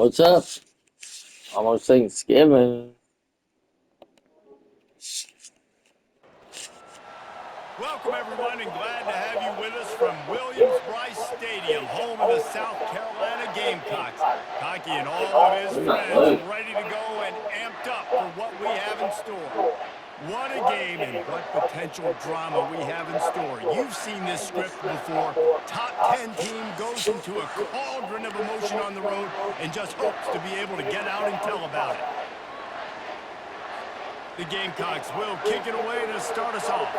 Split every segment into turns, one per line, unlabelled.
What's up? Almost Thanksgiving.
Welcome, everyone, and glad to have you with us from Williams-Brice Stadium, home of the South Carolina Gamecocks. Cocky and all of his friends ready to go and amped up for what we have in store. What a game and what potential drama we have in store. You've seen this script before. Top 10 team goes into a cauldron of emotion on the road and just hopes to be able to get out and tell about it. The Gamecocks will kick it away to start us off.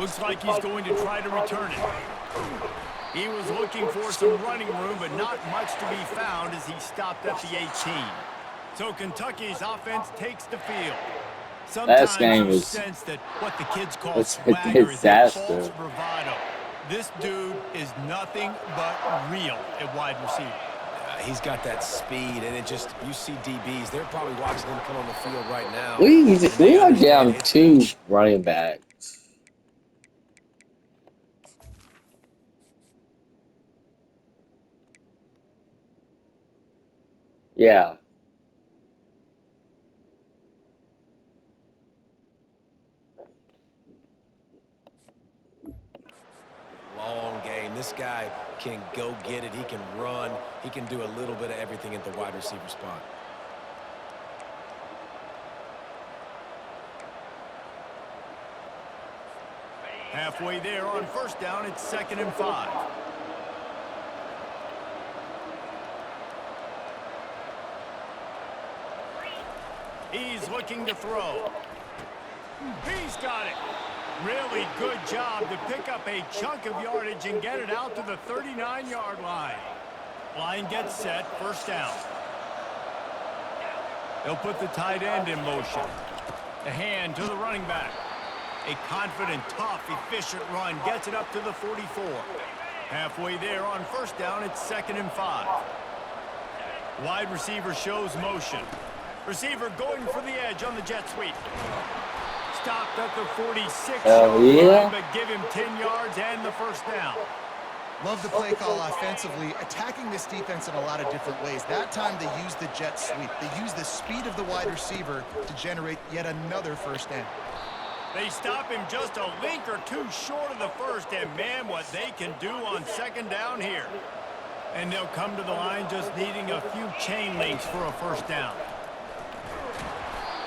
Looks like he's going to try to return it. He was looking for some running room, but not much to be found as he stopped at the 18. So Kentucky's offense takes the field. Sometimes you sense that what the kids call swagger is a false bravado. This dude is nothing but real at wide receiver.
He's got that speed, and you see DBs. They're probably watching him come on the field right now.
We are down 2 running backs. Yeah.
Long game. This guy can go get it. He can run. He can do a little bit of everything at the wide receiver spot.
Halfway there on first down, it's 2nd and 5. He's looking to throw. He's got it. Really good job to pick up a chunk of yardage and get it out to the 39-yard line. Line gets set, first down. They'll put the tight end in motion. The hand to the running back. A confident, tough, efficient run gets it up to the 44. Halfway there on first down, it's 2nd and 5. Wide receiver shows motion. Receiver going for the edge on the jet sweep. Stopped at the 46-yard line, but give him 10 yards and the first down.
Love the play call offensively, attacking this defense in a lot of different ways. That time they used the jet sweep. They used the speed of the wide receiver to generate yet another first down.
They stop him just a link or two short of the first, and man, what they can do on 2nd down here. And they'll come to the line just needing a few chain links for a first down.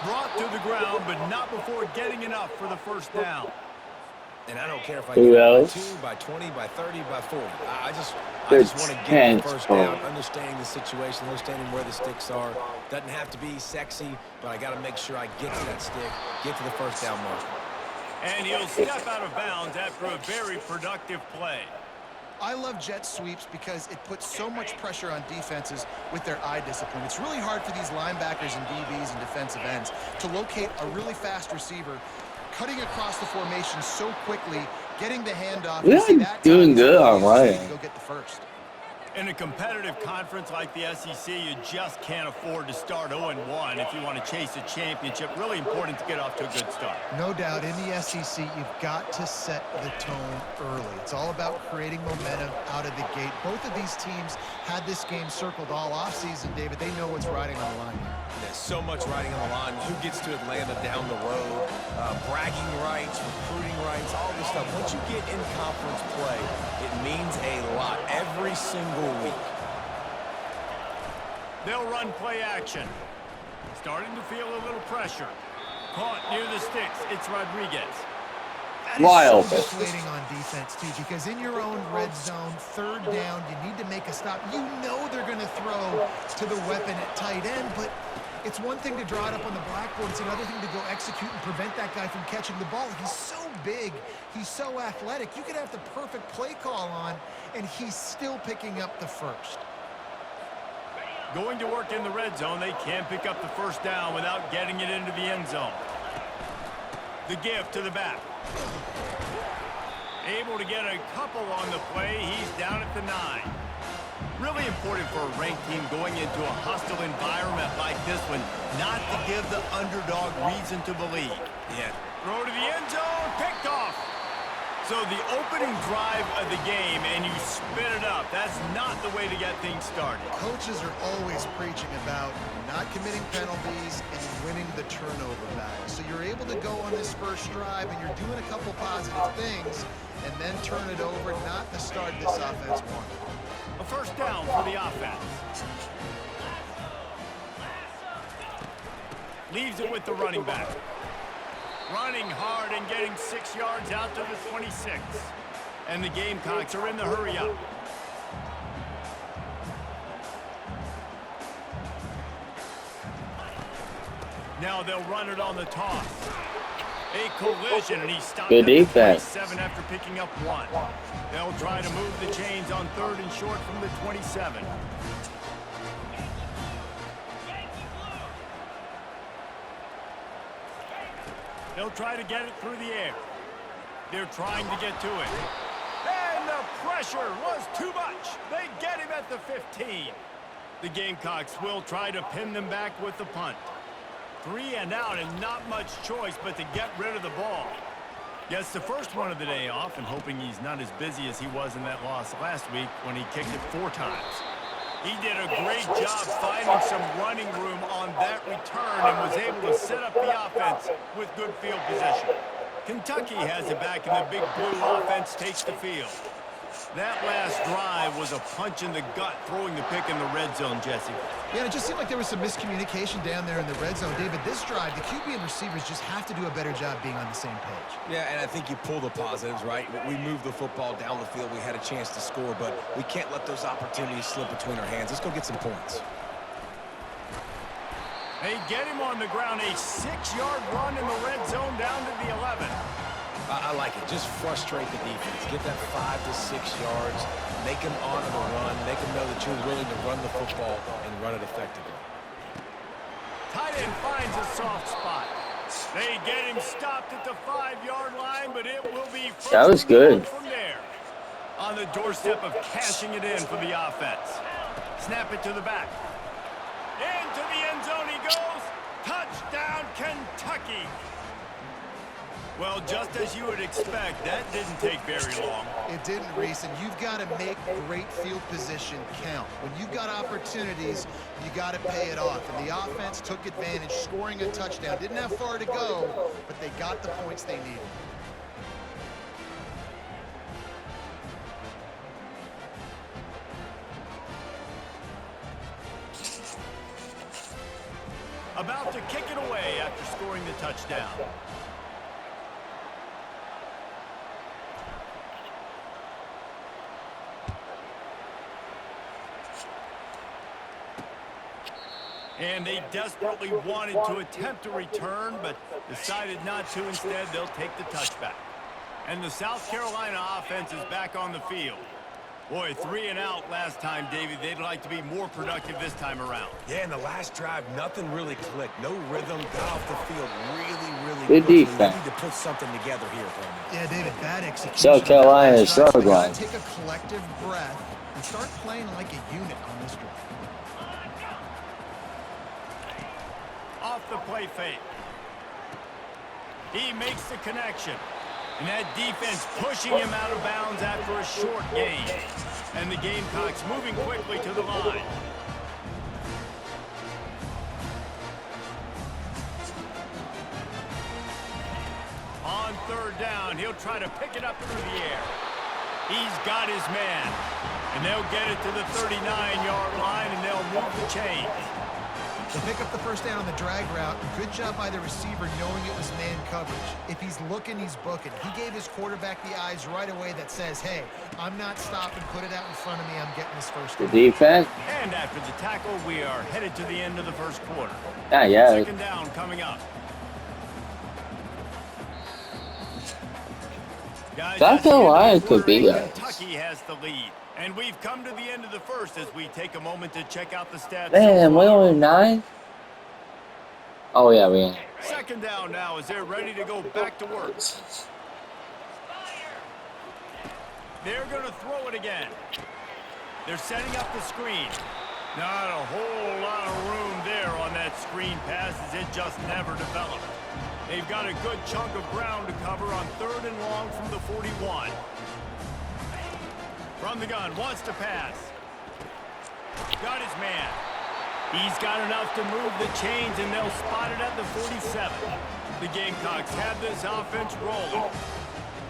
Brought to the ground, but not before getting enough for the first down.
And I don't care if I get by 2, by 20, by 30, by 40. I just want to get the first down, understanding the situation, understanding where the sticks are. Doesn't have to be sexy, but I got to make sure I get to that stick, get to the first down mark.
And he'll step out of bounds after a very productive play.
I love jet sweeps because it puts so much pressure on defenses with their eye discipline. It's really hard for these linebackers and DBs and defensive ends to locate a really fast receiver, cutting across the formation so quickly, getting the handoff.
We're doing good on Ryan.
Go get the first.
In a competitive conference like the SEC, you just can't afford to start 0-1 if you want to chase a championship. Really important to get off to a good start.
No doubt, in the SEC, you've got to set the tone early. It's all about creating momentum out of the gate. Both of these teams had this game circled all offseason, David. They know what's riding on the line here.
There's so much riding on the line. Who gets to Atlanta down the road? Bragging rights, recruiting rights, all this stuff. Once you get in conference play, it means a lot every single week.
They'll run play action. Starting to feel a little pressure. Caught near the sticks. It's Rodriguez.
Wild.
So deflating on defense, too, because in your own red zone, 3rd down, you need to make a stop. You know they're going to throw to the weapon at tight end, but it's one thing to draw it up on the blackboard. It's another thing to go execute and prevent that guy from catching the ball. He's so big. He's so athletic. You could have the perfect play call on, and he's still picking up the first.
Going to work in the red zone, they can't pick up the first down without getting it into the end zone. The give to the back. Able to get a couple on the play. He's down at the 9. Really important for a ranked team going into a hostile environment like this one, not to give the underdog reason to believe.
Yeah.
Throw to the end zone, picked off. So the opening drive of the game, and you spit it up. That's not the way to get things started.
Coaches are always preaching about not committing penalties and winning the turnover battle. So you're able to go on this first drive, and you're doing a couple positive things, and then turn it over, not the start this offense wanted.
A first down for the offense. Leaves it with the running back. Running hard and getting 6 yards out to the 26. And the Gamecocks are in the hurry up. Now they'll run it on the toss. A collision, and he stopped
Good
at the
defense.
27 after picking up 1. They'll try to move the chains on 3rd and short from the 27. They'll try to get it through the air. They're trying to get to it. And the pressure was too much. They get him at the 15. The Gamecocks will try to pin them back with the punt. 3 and out, and not much choice but to get rid of the ball. Gets the first one of the day off, and hoping he's not as busy as he was in that loss last week when he kicked it 4 times. He did a great job finding some running room on that return and was able to set up the offense with good field position. Kentucky has it back, and the Big Blue offense takes the field. That last drive was a punch in the gut, throwing the pick in the red zone, Jesse.
Yeah, it just seemed like there was some miscommunication down there in the red zone. David, this drive, the QB and receivers just have to do a better job being on the same page.
Yeah, and I think you pull the positives, right? We moved the football down the field. We had a chance to score, but we can't let those opportunities slip between our hands. Let's go get some points.
They get him on the ground, a 6-yard run in the red zone down to the 11.
I like it. Just frustrate the defense. Get that 5 to 6 yards. Make them honor the run. Make them know that you're willing to run the football and run it effectively.
Tight end finds a soft spot. They get him stopped at the 5-yard line, but it will be first
That was good.
from there. On the doorstep of cashing it in for the offense. Snap it to the back. Into the end zone he goes. Touchdown, Kentucky. Well, just as you would expect, that didn't take very long.
It didn't, Reese, and you've got to make great field position count. When you've got opportunities, you got to pay it off. And the offense took advantage, scoring a touchdown. Didn't have far to go, but they got the points they needed.
About to kick it away after scoring the touchdown. And they desperately wanted to attempt a return, but decided not to. Instead, they'll take the touchback. And the South Carolina offense is back on the field. Boy, 3 and out last time, David. They'd like to be more productive this time around.
Yeah, in the last drive, nothing really clicked. No rhythm, got off the field really
Good
quickly.
defense.
We need to put something together here for them.
Yeah, David, bad execution.
South Carolina is
So
struggling.
you gotta take a collective breath and start playing like a unit on this drive.
Off the play fake. He makes the connection. And that defense pushing him out of bounds after a short gain. And the Gamecocks moving quickly to the line. On 3rd down, he'll try to pick it up through the air. He's got his man. And they'll get it to the 39-yard line, and they'll move the chains.
To pick up the first down on the drag route, good job by the receiver knowing it was man coverage. If he's looking, he's booking. He gave his quarterback the eyes right away that says, hey, I'm not stopping, put it out in front of me, I'm getting this first
The
down.
defense.
And after the tackle, we are headed to the end of the first quarter.
Yeah.
Second down coming up. Guys,
South Carolina could beat us.
Kentucky has the lead. And we've come to the end of the first as we take a moment to check out the stats.
Man, we only 9? Oh, yeah, we ain't.
Second down now as they're ready to go back to work. They're going to throw it again. They're setting up the screen. Not a whole lot of room there on that screen pass as it just never developed. They've got a good chunk of ground to cover on 3rd and long from the 41. From the gun, wants to pass. Got his man. He's got enough to move the chains, and they'll spot it at the 47. The Gamecocks have this offense rolling.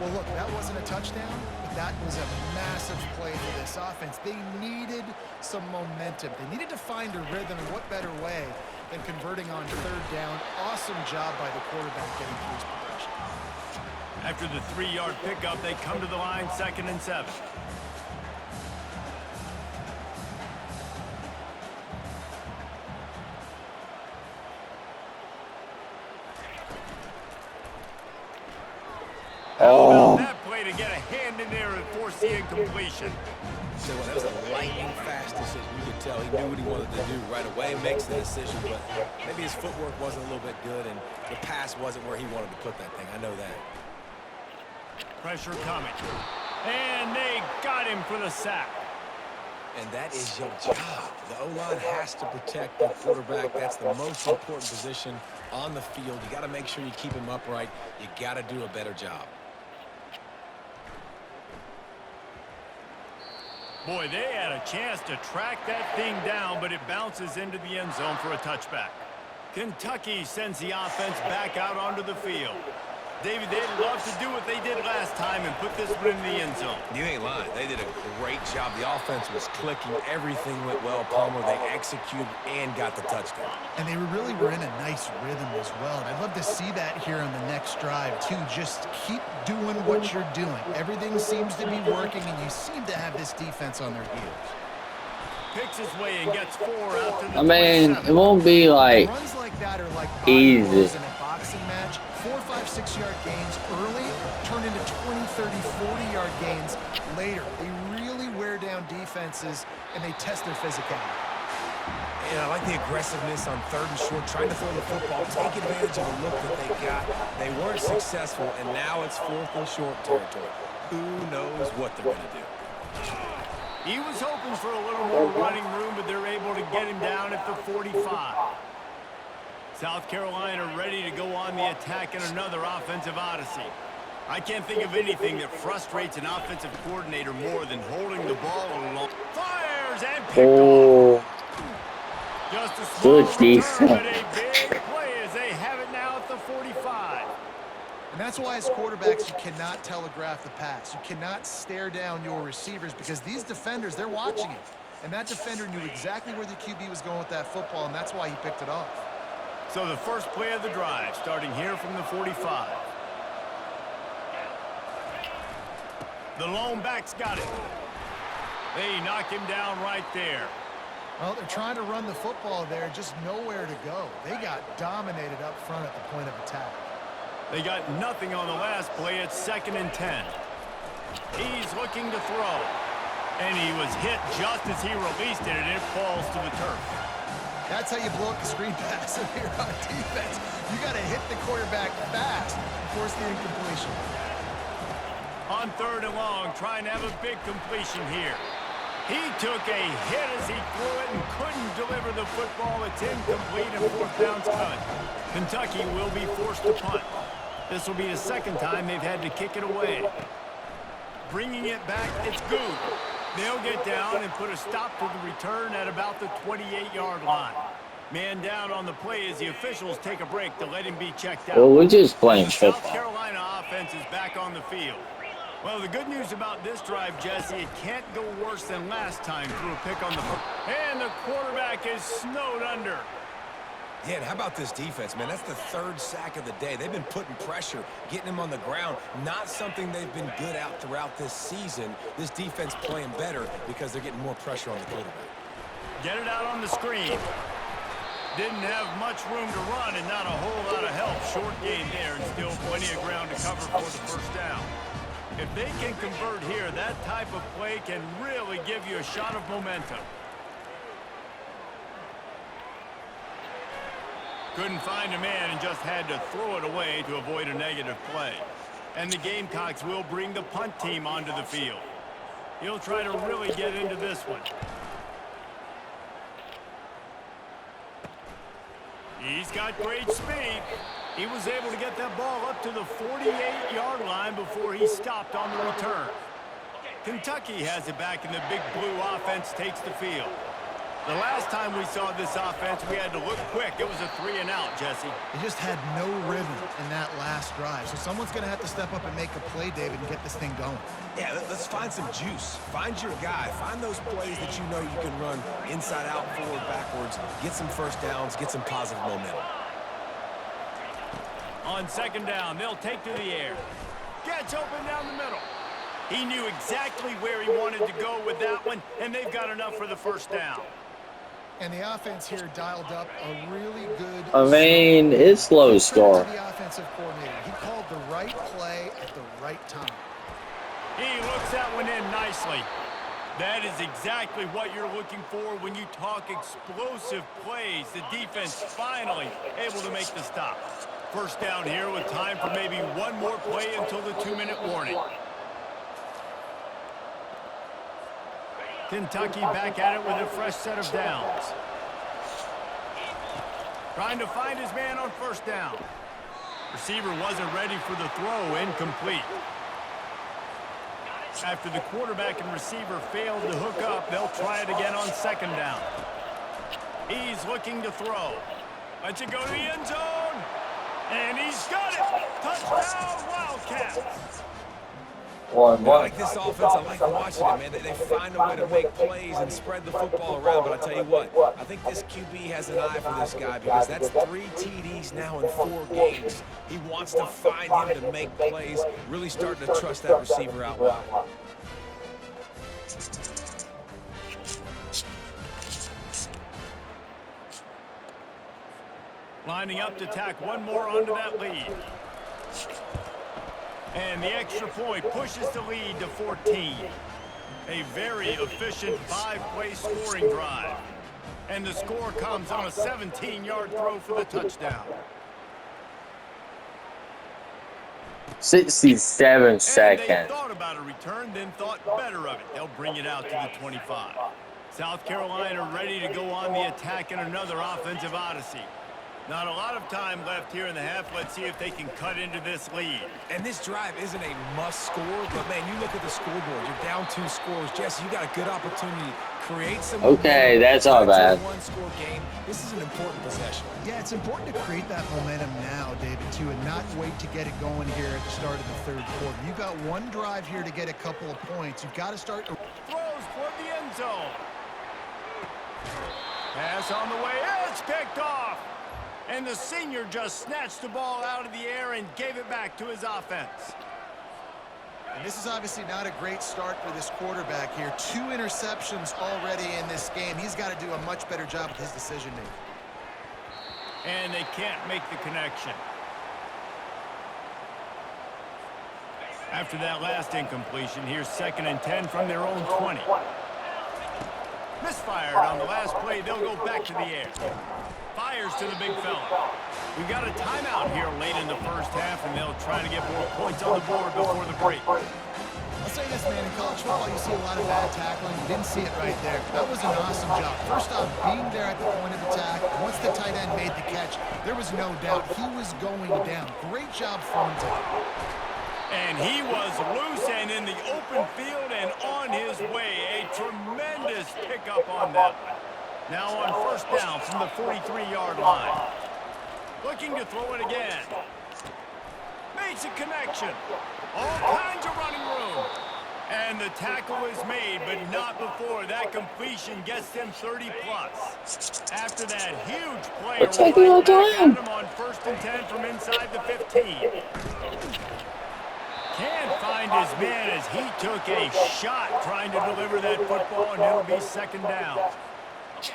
Well, look, that wasn't a touchdown, but that was a massive play for this offense. They needed some momentum. They needed to find a rhythm, and what better way than converting on 3rd down. Awesome job by the quarterback getting through his progression.
After the 3-yard pickup, they come to the line 2nd and 7. How about that play to get a hand in there and force the incompletion?
So that was a lightning fast decision. You could tell he knew what he wanted to do right away, makes the decision, but maybe his footwork wasn't a little bit good and the pass wasn't where he wanted to put that thing. I know that.
Pressure coming. And they got him for the sack.
And that is your job. The O-line has to protect the quarterback. That's the most important position on the field. You got to make sure you keep him upright. You got to do a better job.
Boy, they had a chance to track that thing down, but it bounces into the end zone for a touchback. Kentucky sends the offense back out onto the field. David, they'd love to do what they did last time and put this one in the end zone.
You ain't lying. They did a great job. The offense was clicking. Everything went well. Palmer, they executed and got the touchdown.
And they really were in a nice rhythm as well. And I'd love to see that here on the next drive, too. Just keep doing what you're doing. Everything seems to be working, and you seem to have this defense on their heels.
Picks his way and gets 4 out to the
I mean,
27.
it won't be like
Runs like that are like
easy.
blows in a boxing match. 4, 5, 6-yard gains early turn into 20, 30, 40-yard gains later. They really wear down defenses, and they test their physicality.
Yeah, I like the aggressiveness on 3rd and short, trying to throw the football, take advantage of the look that they got. They weren't successful, and now it's 4th and short territory. Who knows what they're going to do?
He was hoping for a little more running room, but they're able to get him down at the 45. South Carolina ready to go on the attack in another offensive odyssey. I can't think of anything that frustrates an offensive coordinator more than holding the ball along. Fires and picked off. Just a small return, but a big play as they have it now at the 45.
And that's why as quarterbacks, you cannot telegraph the pass. You cannot stare down your receivers because these defenders, they're watching it. And that defender knew exactly where the QB was going with that football, and that's why he picked it off.
So the first play of the drive, starting here from the 45. The lone back's got it. They knock him down right there.
Well, they're trying to run the football there, just nowhere to go. They got dominated up front at the point of attack.
They got nothing on the last play. It's 2nd and 10. He's looking to throw. And he was hit just as he released it, and it falls to the turf.
That's how you blow up the screen pass if you're on defense. You got to hit the quarterback fast and force the incompletion.
On 3rd and long, trying to have a big completion here. He took a hit as he threw it and couldn't deliver the football. It's incomplete and 4th down's cut. Kentucky will be forced to punt. This will be the 2nd time they've had to kick it away. Bringing it back, it's good. They'll get down and put a stop to the return at about the 28-yard line. Man down on the play as the officials take a break to let him be checked out.
Well, we're just playing
The South
football.
Carolina offense is back on the field. Well, the good news about this drive, Jesse, it can't go worse than last time through a pick on the foot. And the quarterback is snowed under.
Yeah, and how about this defense, man? That's the 3rd sack of the day. They've been putting pressure, getting him on the ground. Not something they've been good at throughout this season. This defense playing better because they're getting more pressure on the quarterback.
Get it out on the screen. Didn't have much room to run and not a whole lot of help. Short gain there and still plenty of ground to cover for the 1st down. If they can convert here, that type of play can really give you a shot of momentum. Couldn't find a man and just had to throw it away to avoid a negative play. And the Gamecocks will bring the punt team onto the field. He'll try to really get into this one. He's got great speed. He was able to get that ball up to the 48-yard line before he stopped on the return. Kentucky has it back, and the Big Blue offense takes the field. The last time we saw this offense, we had to look quick. It was a 3-and-out, Jesse.
They just had no rhythm in that last drive. So someone's going to have to step up and make a play, David, and get this thing going.
Yeah, let's find some juice. Find your guy. Find those plays that you know you can run inside out, forward, backwards. Get some first downs. Get some positive momentum.
On second down, they'll take to the air. Gets open down the middle. He knew exactly where he wanted to go with that one, and they've got enough for the first down.
And the offense here dialed up a really good...
I mean, it's low score.
The offensive coordinator. He called the right play at the right time.
He looks that one in nicely. That is exactly what you're looking for when you talk explosive plays. The defense finally able to make the stop. First down here with time for maybe one more play until the 2-minute warning. Kentucky back at it with a fresh set of downs. Trying to find his man on first down. Receiver wasn't ready for the throw, incomplete. After the quarterback and receiver failed to hook up, they'll try it again on second down. He's looking to throw. Lets it go to the end zone. And he's got it. Touchdown, Wildcats.
I like this offense. I like watching it, man. They find a way to make plays and spread the football around. But I tell you what, I think this QB has an eye for this guy because that's 3 TDs now in 4 games. He wants to find him to make plays, really starting to trust that receiver out wide.
Lining up to tack one more onto that lead. And the extra point pushes the lead to 14. A very efficient 5-play scoring drive. And the score comes on a 17-yard throw for the touchdown.
67
And
seconds.
they thought about a return, then thought better of it. They'll bring it out to the 25. South Carolina ready to go on the attack in another offensive odyssey. Not a lot of time left here in the half. Let's see if they can cut into this lead.
And this drive isn't a must score, but man, you look at the scoreboard. You're down 2 scores. Jesse, you got a good opportunity to create some
Okay,
momentum.
that's not bad.
It's a 1-score game. This is an important possession.
Yeah, it's important to create that momentum now, David, too, and not wait to get it going here at the start of the third quarter. You've got one drive here to get a couple of points. You've got to start to...
Throws toward the end zone. Pass on the way. It's picked off. And the senior just snatched the ball out of the air and gave it back to his offense.
And this is obviously not a great start for this quarterback here. 2 interceptions already in this game. He's got to do a much better job with his decision-making.
And they can't make the connection. After that last incompletion, here's 2nd and 10 from their own 20. Misfired on the last play. They'll go back to the air. Fires to the big fella. We've got a timeout here late in the first half, and they'll try to get more points on the board before the break.
I'll say this, man. In college football, you see a lot of bad tackling. You didn't see it right there. That was an awesome job. First off, being there at the point of attack. Once the tight end made the catch, there was no doubt he was going down. Great job throwing to him.
And he was loose and in the open field and on his way. A tremendous pickup on that one. Now on first down from the 43-yard line. Looking to throw it again. Makes a connection. All kinds of running room. And the tackle is made, but not before that completion gets them 30-plus. After that huge play, right back at him on 1st and 10 from inside the 15. Can't find his man as he took a shot trying to deliver that football, and it'll be 2nd down.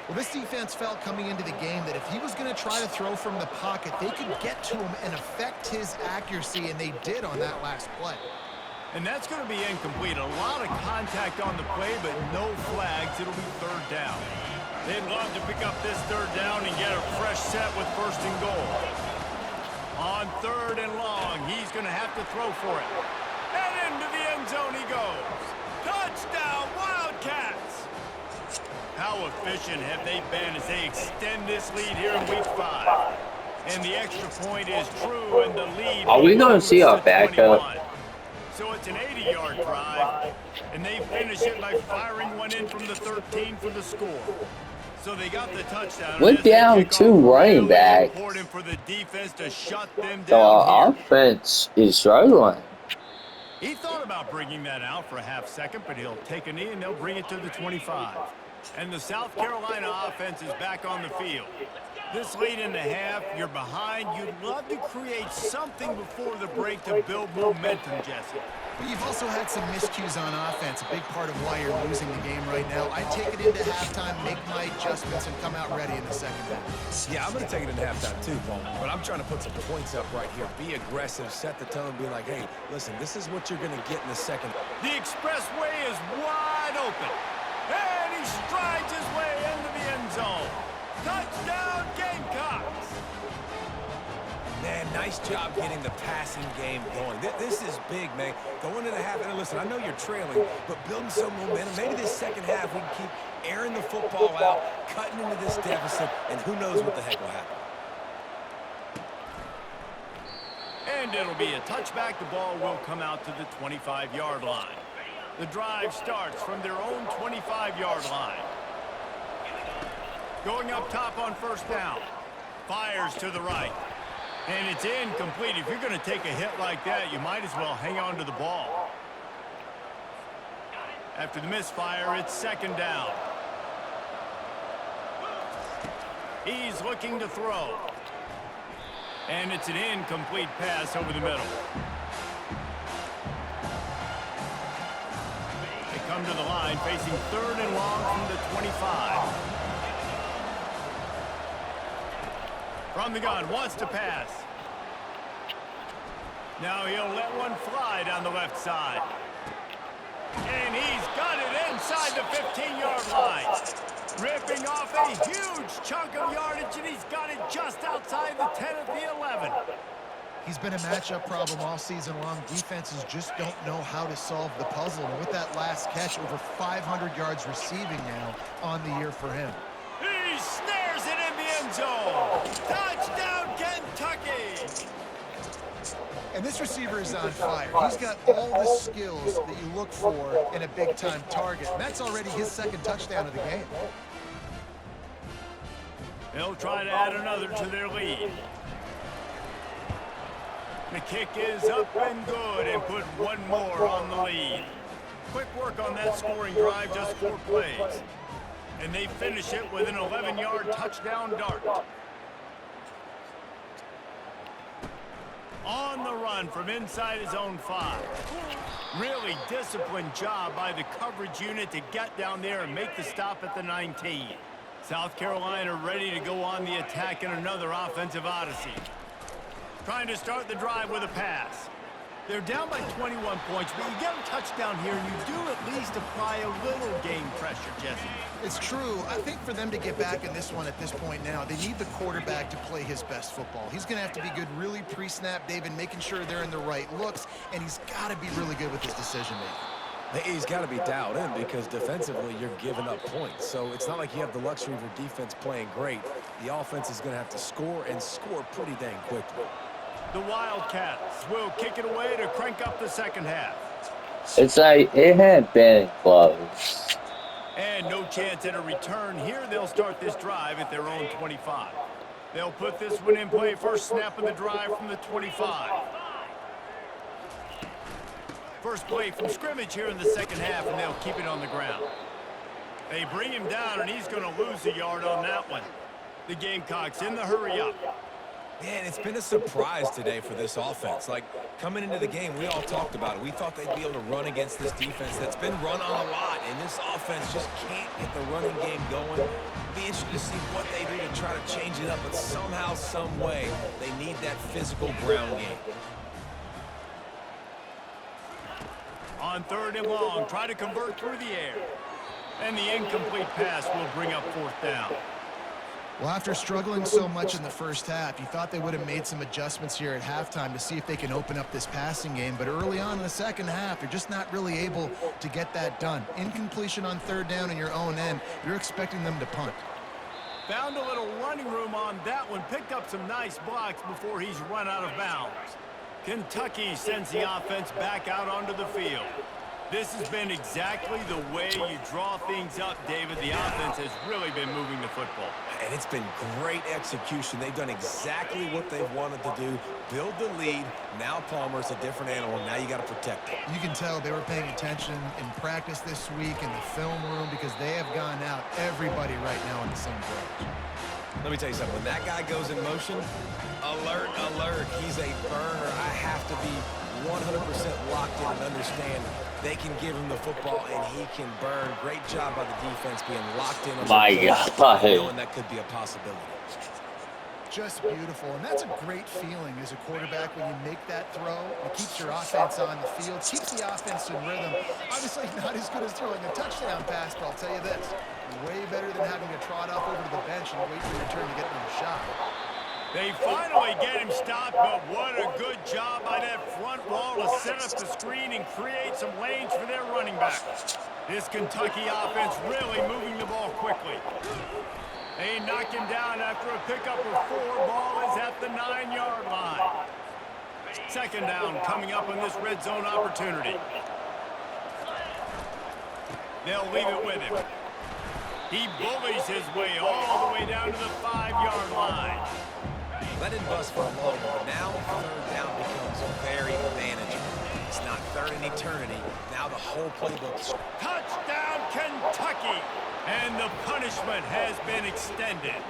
Well, this defense felt coming into the game that if he was going to try to throw from the pocket, they could get to him and affect his accuracy, and they did on that last play.
And that's going to be incomplete. A lot of contact on the play, but no flags. It'll be 3rd down. They'd love to pick up this 3rd down and get a fresh set with 1st and goal. On 3rd and long, he's going to have to throw for it. And into the end zone he goes. Touchdown, Wildcats! How efficient have they been as they extend this lead here in Week 5? And the extra point is true, and the lead
Are we going to see our backup?
21. So it's an 80-yard drive, and they finish it by firing one in from the 13 for the score. So they got the touchdown.
We're down 2 running backs.
Important for the defense to shut them down.
So our
here.
offense is struggling.
He thought about bringing that out for a half second, but he'll take a knee and they'll bring it to the 25. And the South Carolina offense is back on the field. This late in the half, you're behind. You'd love to create something before the break to build momentum, Jesse.
But you've also had some miscues on offense, a big part of why you're losing the game right now. I take it into halftime, make my adjustments, and come out ready in the second half.
Yeah, I'm going to take it into halftime too, Paul. But I'm trying to put some points up right here. Be aggressive, set the tone, be like, hey, listen, this is what you're going to get in the second.
The expressway is wide open. And he strides his way into the end zone. Touchdown, Gamecocks!
Man, nice job getting the passing game going. This is big, man. Going into the half, and listen, I know you're trailing, but building some momentum. Maybe this second half we can keep airing the football out, cutting into this deficit, and who knows what the heck will happen.
And it'll be a touchback. The ball will come out to the 25-yard line. The drive starts from their own 25-yard line. Going up top on first down. Fires to the right. And it's incomplete. If you're going to take a hit like that, you might as well hang on to the ball. After the misfire, it's second down. He's looking to throw. And it's an incomplete pass over the middle. They come to the line facing third and long from the 25. From the gun, wants to pass. Now he'll let one fly down the left side. And he's got it inside the 15-yard line. Ripping off a huge chunk of yardage, and he's got it just outside the 10 at the 11.
He's been a matchup problem all season long. Defenses just don't know how to solve the puzzle. And with that last catch, over 500 yards receiving now on the year for him.
He snares it in the end zone. Touchdown, Kentucky!
And this receiver is on fire. He's got all the skills that you look for in a big-time target. And that's already his second touchdown of the game.
They'll try to add another to their lead. The kick is up and good and put one more on the lead. Quick work on that scoring drive, just 4 plays. And they finish it with an 11-yard touchdown dart. On the run from inside his own 5. Really disciplined job by the coverage unit to get down there and make the stop at the 19. South Carolina ready to go on the attack in another offensive odyssey. Trying to start the drive with a pass. They're down by 21 points, but you get a touchdown here, and you do at least apply a little game pressure, Jesse.
It's true. I think for them to get back in this one at this point now, they need the quarterback to play his best football. He's going to have to be good really pre-snap, David, making sure they're in the right looks, and he's got to be really good with his decision-making.
He's got to be dialed in because defensively you're giving up points. So it's not like you have the luxury of your defense playing great. The offense is going to have to score and score pretty dang quickly.
The Wildcats will kick it away to crank up the second half.
It's like it had been close.
And no chance at a return here. They'll start this drive at their own 25. They'll put this one in play. First snap of the drive from the 25. First play from scrimmage here in the second half, and they'll keep it on the ground. They bring him down, and he's going to lose a yard on that one. The Gamecocks in the hurry up.
Man, it's been a surprise today for this offense. Like, coming into the game, we all talked about it. We thought they'd be able to run against this defense that's been run on a lot, and this offense just can't get the running game going. Be interested to see what they do to try to change it up, but somehow, some way, they need that physical ground game.
On third and long, try to convert through the air. And the incomplete pass will bring up fourth down.
Well, after struggling so much in the first half, you thought they would have made some adjustments here at halftime to see if they can open up this passing game. But early on in the second half, you're just not really able to get that done. Incompletion on third down in your own end, you're expecting them to punt.
Found a little running room on that one. Picked up some nice blocks before he's run out of bounds. Kentucky sends the offense back out onto the field. This has been exactly the way you draw things up, David. The offense has really been moving the football.
And it's been great execution. They've done exactly what they've wanted to do. Build the lead. Now Palmer's a different animal. Now you got to protect it.
You can tell they were paying attention in practice this week in the film room because they have gone out everybody right now on the same page.
Let me tell you something. When that guy goes in motion, alert, alert. He's a burner. I have to be 100% locked in and understand they can give him the football and he can burn. Great job by the defense being locked in.
My God.
Knowing that could be a possibility.
Just beautiful, and that's a great feeling as a quarterback when you make that throw. It keeps your offense on the field, keeps the offense in rhythm. Obviously not as good as throwing a touchdown pass, but I'll tell you this, way better than having to trot off over to the bench and wait for your turn to get another shot.
They finally get him stopped, but what a good job by that front wall to set up the screen and create some lanes for their running back. This Kentucky offense really moving the ball quickly. They knock him down after a pickup of 4. Ball is at the 9-yard line. Second down coming up on this red zone opportunity. They'll leave it with him. He bullies his way all the way down to the 5-yard line.
That didn't bust for a long one, but now third down becomes very manageable. It's not third in eternity. Now the whole playbook.
Touchdown, Kentucky! And the punishment has been extended.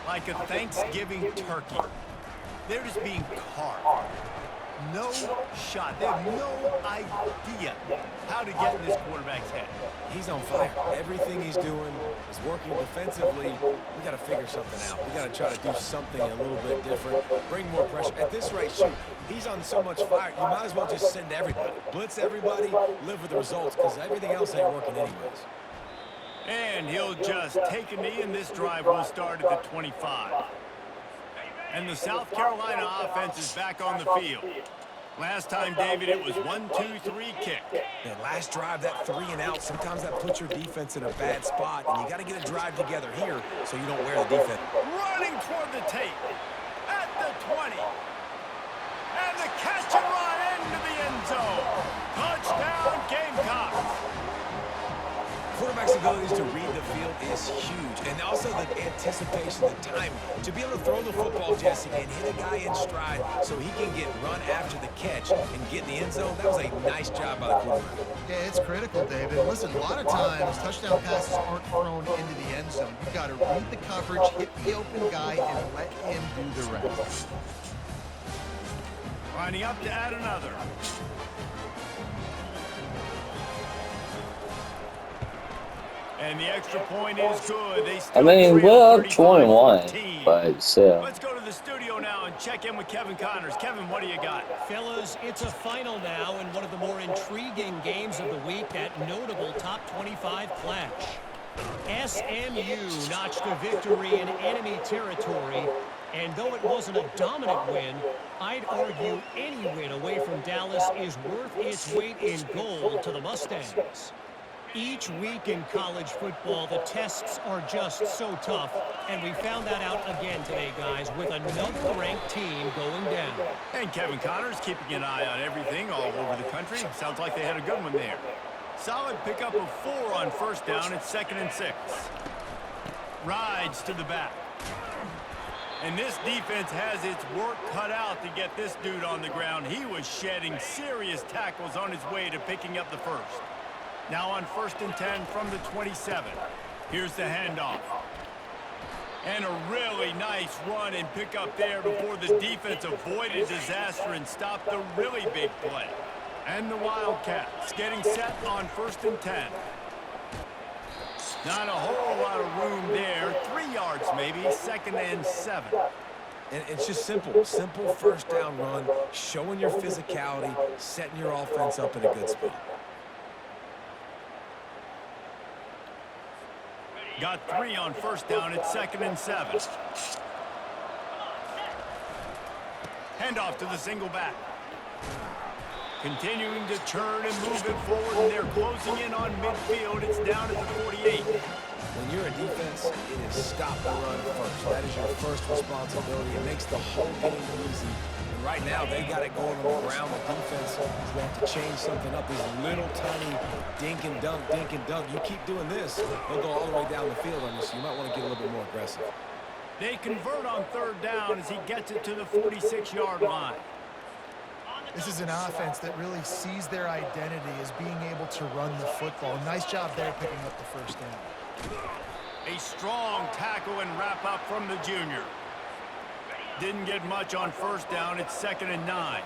Like a Thanksgiving turkey. They're just being carved. No shot. They have no idea how to get in this quarterback's head.
He's on fire. Everything he's doing is working defensively. We got to figure something out. We got to try to do something a little bit different. Bring more pressure. At this rate, shoot, he's on so much fire. You might as well just send everybody. Blitz everybody, live with the results, because everything else ain't working anyways.
And he'll just take a knee, and this drive will start at the 25. And the South Carolina offense is back on the field. Last time, David, it was 1-2-3 kick.
Yeah, last drive, that 3 and out, sometimes that puts your defense in a bad spot, and you got to get a drive together here so you don't wear the defense.
Running toward the tape at the 20. And the catch and run into the end zone. Touchdown, Gamecocks.
Quarterback's abilities to read the field is huge, and also the anticipation, the time to be able to throw the football, Jesse, and hit a guy in stride so he can get run after the catch and get in the end zone. That was a nice job by the quarterback.
Yeah, it's critical, David. Listen, a lot of times touchdown passes aren't thrown into the end zone. You've got to read the coverage, hit the open guy, and let him do the rest.
Lining up to add another. And the extra point is good. They still
we're up 21, but still.
Let's go to the studio now and check in with Kevin Connors. Kevin, what do you got?
Fellas, it's a final now in one of the more intriguing games of the week, that notable top 25 clash. SMU notched a victory in enemy territory, and though it wasn't a dominant win, I'd argue any win away from Dallas is worth its weight in gold to the Mustangs. Each week in college football, the tests are just so tough, and we found that out again today, guys, with another ranked team going down.
And Kevin Connors keeping an eye on everything all over the country. Sounds like they had a good one there. Solid pickup of 4 on first down. It's 2nd and 6. Rides to the back. And this defense has its work cut out to get this dude on the ground. He was shedding serious tackles on his way to picking up the first. Now on 1st and 10 from the 27. Here's the handoff. And a really nice run and pick up there before the defense avoided disaster and stopped the really big play. And the Wildcats getting set on 1st and 10. Not a whole lot of room there. 3 yards maybe, 2nd and 7.
And it's just simple. Simple first down run, showing your physicality, setting your offense up in a good spot.
Got 3 on first down. It's 2nd and 7. Handoff to the single back. Continuing to turn and move it forward, and they're closing in on midfield. It's down at the 48.
When you're a defense, it is stop the run first. That is your first responsibility. It makes the whole game easy. And right now, they got it going on the ground. The defense is going to have to change something up. These little tiny dink and dunk, dink and dunk. You keep doing this, they'll go all the way down the field on you, so you might want to get a little bit more aggressive.
They convert on third down as he gets it to the 46-yard line.
This is an offense that really sees their identity as being able to run the football. Nice job there picking up the first down.
A strong tackle and wrap up from the junior. Didn't get much on first down. It's 2nd and 9.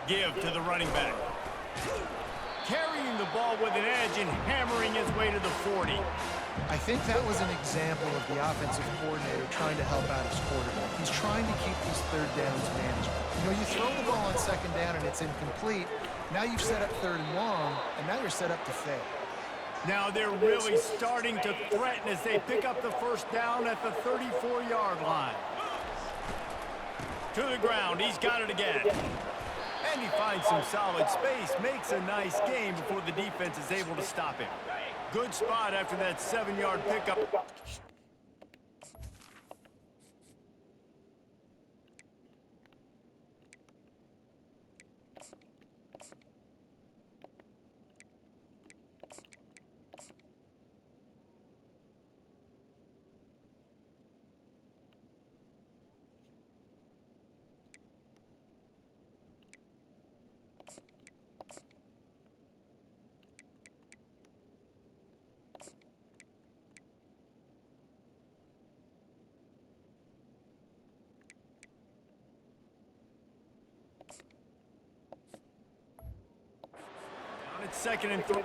Give to the running back. Carrying the ball with an edge and hammering his way to the 40.
I think that was an example of the offensive coordinator trying to help out his quarterback. He's trying to keep these third downs manageable. You know, you throw the ball on 2nd down and it's incomplete. Now you've set up 3rd and long, and now you're set up to fail.
Now they're really starting to threaten as they pick up the first down at the 34-yard line. To the ground, he's got it again. And he finds some solid space, makes a nice game before the defense is able to stop him. Good spot after that 7-yard pickup. It's 2nd and 3.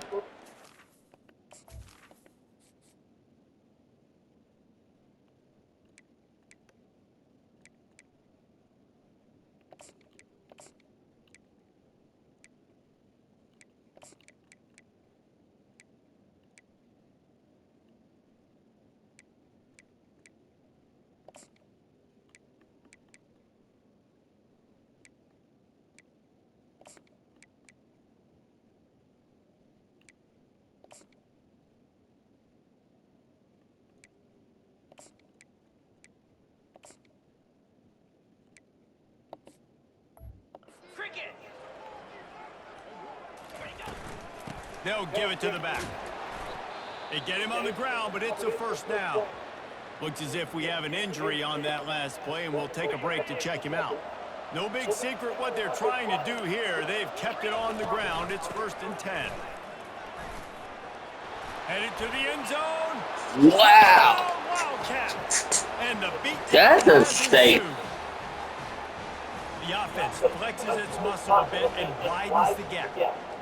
They'll give it to the back. They get him on the ground, but it's a first down. Looks as if we have an injury on that last play, and we'll take a break to check him out. No big secret what they're trying to do here. They've kept it on the ground. It's 1st and 10. Headed to the end zone.
Wow.
Oh, Wildcat. And the beat.
That's a steak.
The offense flexes its muscle a bit and widens the gap.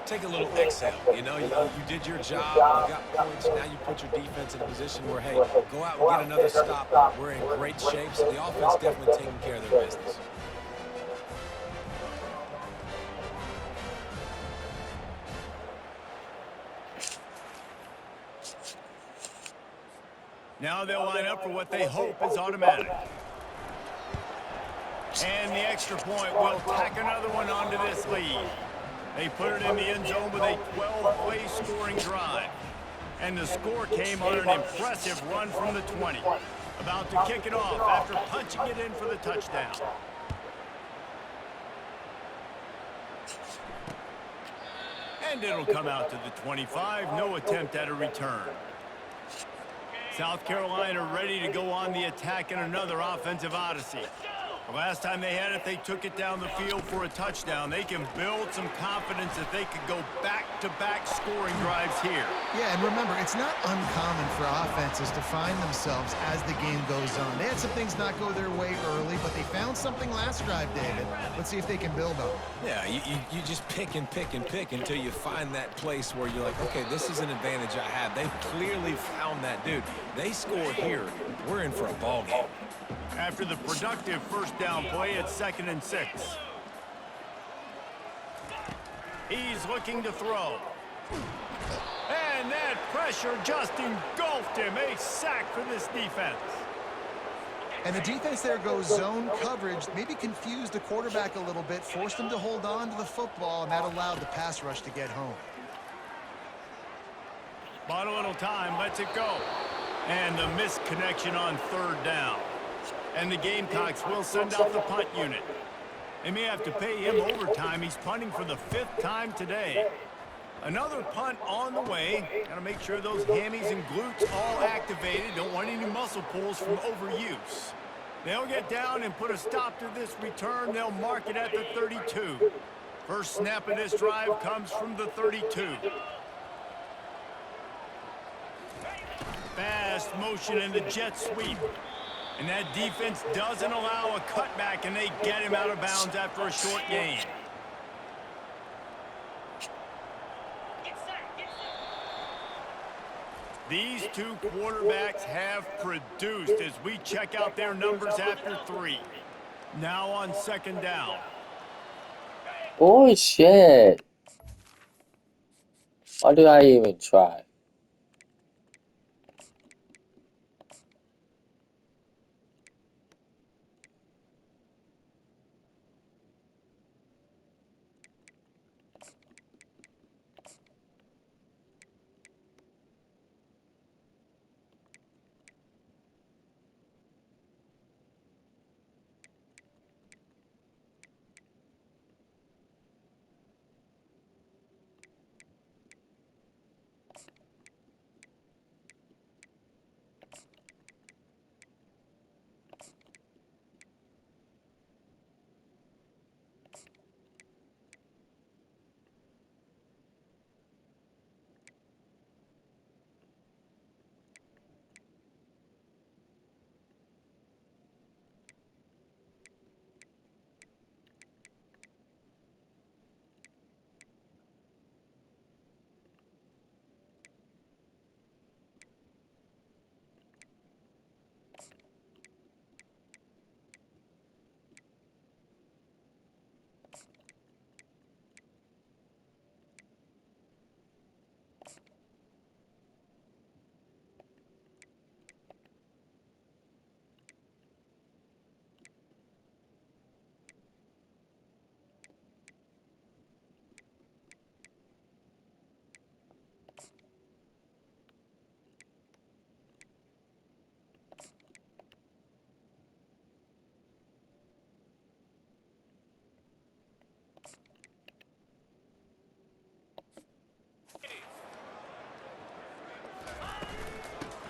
Take a little exhale. You know, you did your job, you got points, now you put your defense in a position where, hey, go out and get another stop. We're in great shape, so the offense definitely taking care of their business.
Now they'll line up for what they hope is automatic. And the extra point will tack another one onto this lead. They put it in the end zone with a 12-play scoring drive. And the score came on an impressive run from the 20. About to kick it off after punching it in for the touchdown. And it'll come out to the 25. No attempt at a return. South Carolina ready to go on the attack in another offensive odyssey. The last time they had it, they took it down the field for a touchdown. They can build some confidence that they could go back-to-back scoring drives here.
Yeah, and remember, it's not uncommon for offenses to find themselves as the game goes on. They had some things not go their way early, but they found something last drive, David. Let's see if they can build on it.
Yeah, you just pick and pick and pick until you find that place where you're like, okay, this is an advantage I have. They've clearly found that, dude. They score here, we're in for a ball game.
After the productive first down play, it's 2nd and 6. He's looking to throw. And that pressure just engulfed him. A sack for this defense.
And the defense there goes zone coverage, maybe confused the quarterback a little bit, forced him to hold on to the football, and that allowed the pass rush to get home.
Bought a little time, lets it go. And the missed connection on third down. And the Gamecocks will send out the punt unit. They may have to pay him overtime. He's punting for the 5th time today. Another punt on the way. Got to make sure those hammies and glutes all activated. Don't want any muscle pulls from overuse. They'll get down and put a stop to this return. They'll mark it at the 32. First snap of this drive comes from the 32. Fast motion in the jet sweep. And that defense doesn't allow a cutback, and they get him out of bounds after a short gain. These two quarterbacks have produced as we check out their numbers after 3. Now on 2nd down.
Bullshit. Why do I even try?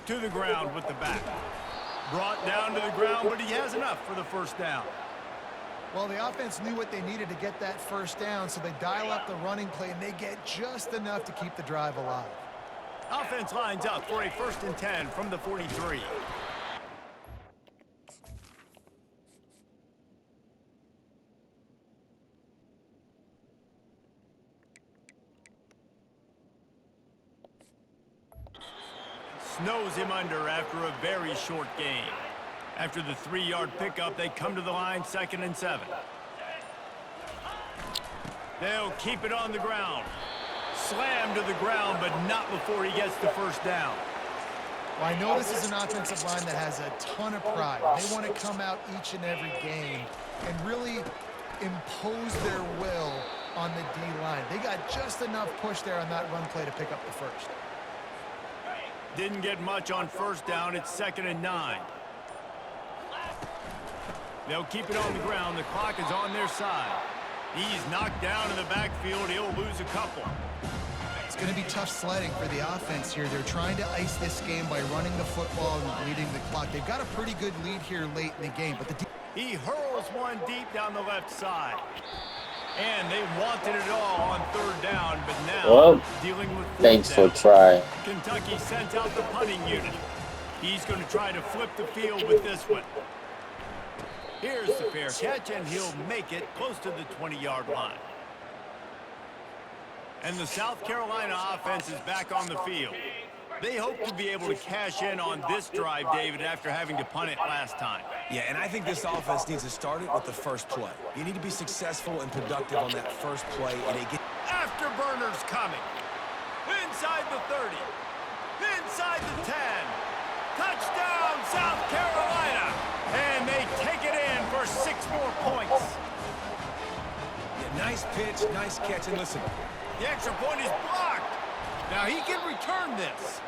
To the ground with the back. Brought down to the ground, but he has enough for the 1st down.
Well, the offense knew what they needed to get that 1st down, so they dial up the running play, and they get just enough to keep the drive alive.
Offense lines up for a 1st and 10 from the 43. Snows him under after a very short gain. After the 3-yard pickup, they come to the line 2nd and 7. They'll keep it on the ground. Slammed to the ground, but not before he gets the 1st down.
Well, I know this is an offensive line that has a ton of pride. They want to come out each and every game and really impose their will on the D-line. They got just enough push there on that run play to pick up the 1st.
Didn't get much on 1st down. It's 2nd and 9. They'll keep it on the ground. The clock is on their side. He's knocked down in the backfield. He'll lose a couple.
It's going to be tough sledding for the offense here. They're trying to ice this game by running the football and leading the clock. They've got a pretty good lead here late in the game, but
he hurls one deep down the left side. And they wanted it all on 3rd down, but now dealing with 4th
thanks
down.
for trying.
Kentucky sends out the punting unit. He's going to try to flip the field with this one. Here's the fair catch, and he'll make it close to the 20-yard line. And the South Carolina offense is back on the field. They hope to be able to cash in on this drive, David, after having to punt it last time.
Yeah, and I think this offense needs to start it with the 1st play. You need to be successful and productive on that 1st play. And
Afterburners coming. Inside the 30. Inside the 10. Touchdown, South Carolina. And they take it in for 6 more points.
Yeah, nice pitch, nice catch. And listen,
The extra point is blocked. Now he can return this.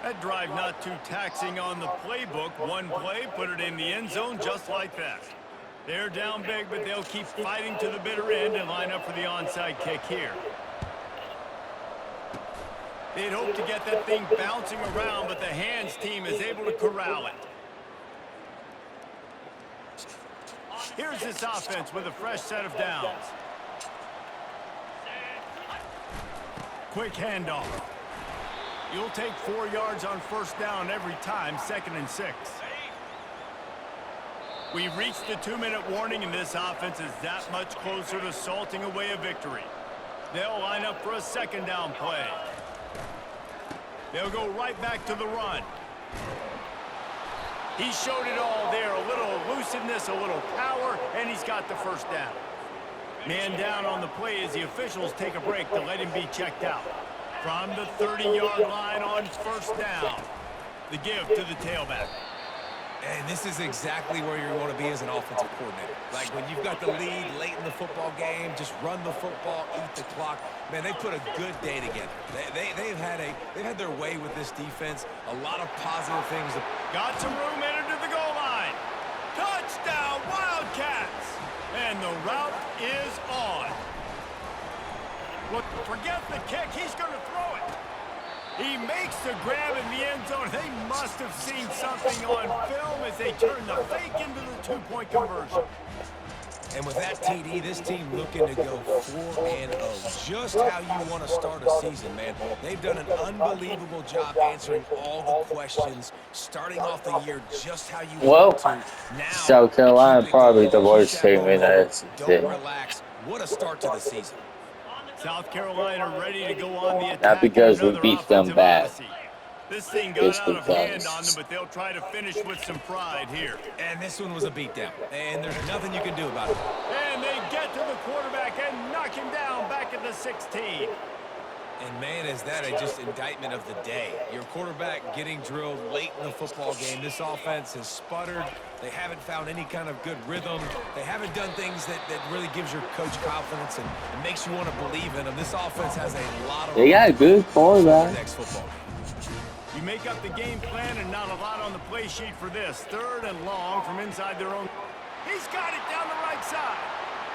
That drive not too taxing on the playbook. One play, put it in the end zone just like that. They're down big, but they'll keep fighting to the bitter end and line up for the onside kick here. They'd hope to get that thing bouncing around, but the hands team is able to corral it. Here's this offense with a fresh set of downs. Quick handoff. You'll take 4 yards on first down every time, 2nd and 6. We've reached the 2-minute warning, and this offense is that much closer to salting away a victory. They'll line up for a 2nd down play. They'll go right back to the run. He showed it all there, a little elusiveness, a little power, and he's got the first down. Man down on the play as the officials take a break to let him be checked out. From the 30-yard line on first down, the give to the tailback.
and this is exactly where you want to be as an offensive coordinator. Like when you've got the lead late in the football game, just run the football, eat the clock. Man, they put a good day together. They've had their way with this defense. A lot of positive things.
Got some room entered to the goal line. Touchdown, Wildcats! And the route is on. Look, forget the kick. He's going to throw it. He makes the grab in the end zone. They must have seen something on film as they turn the fake into the two-point conversion.
And with that TD, this team looking to go 4-0. Just how you want to start a season, man. They've done an unbelievable job answering all the questions, starting off the year just how you want to. Now,
South Carolina probably the worst team in the SEC.
Don't relax. What a start to the season.
South Carolina ready to go on the attack.
Not because we beat them bad.
This thing got out of hand on them, but they'll try to finish with some pride here.
And this one was a beatdown, and there's nothing you can do about it.
And they get to the quarterback and knock him down back at the 16.
And man, is that just indictment of the day. Your quarterback getting drilled late in the football game. This offense has sputtered. They haven't found any kind of good rhythm. They haven't done things that really gives your coach confidence and makes you want to believe in them. This offense has a lot of...
They got a good quarterback.
Next football game.
You make up the game plan and not a lot on the play sheet for this. 3rd and long from inside their own. He's got it down the right side.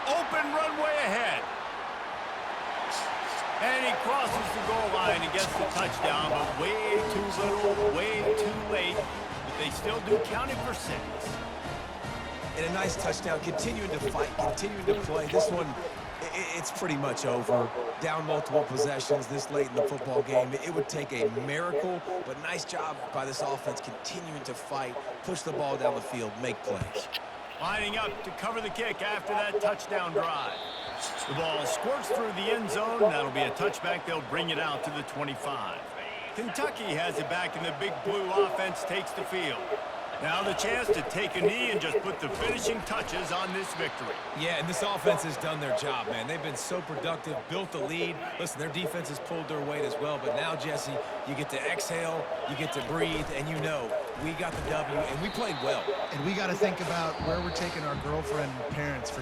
Open runway ahead. And he crosses the goal line and gets the touchdown, but way too little, way too late. But they still do count it for 6.
And a nice touchdown, continuing to fight, continuing to play. This one, it's pretty much over. Down multiple possessions this late in the football game. It would take a miracle, but nice job by this offense continuing to fight, push the ball down the field, make plays.
Lining up to cover the kick after that touchdown drive. The ball squirts through the end zone. That'll be a touchback. They'll bring it out to the 25. Kentucky has it back, and the big blue offense takes the field. Now the chance to take a knee and just put the finishing touches on this victory.
Yeah, and this offense has done their job, man. They've been so productive, built the lead. Listen, their defense has pulled their weight as well, but now, Jesse, you get to exhale, you get to breathe, and you know we got the W, and we played well.
And we got to think about where we're taking our girlfriend and parents for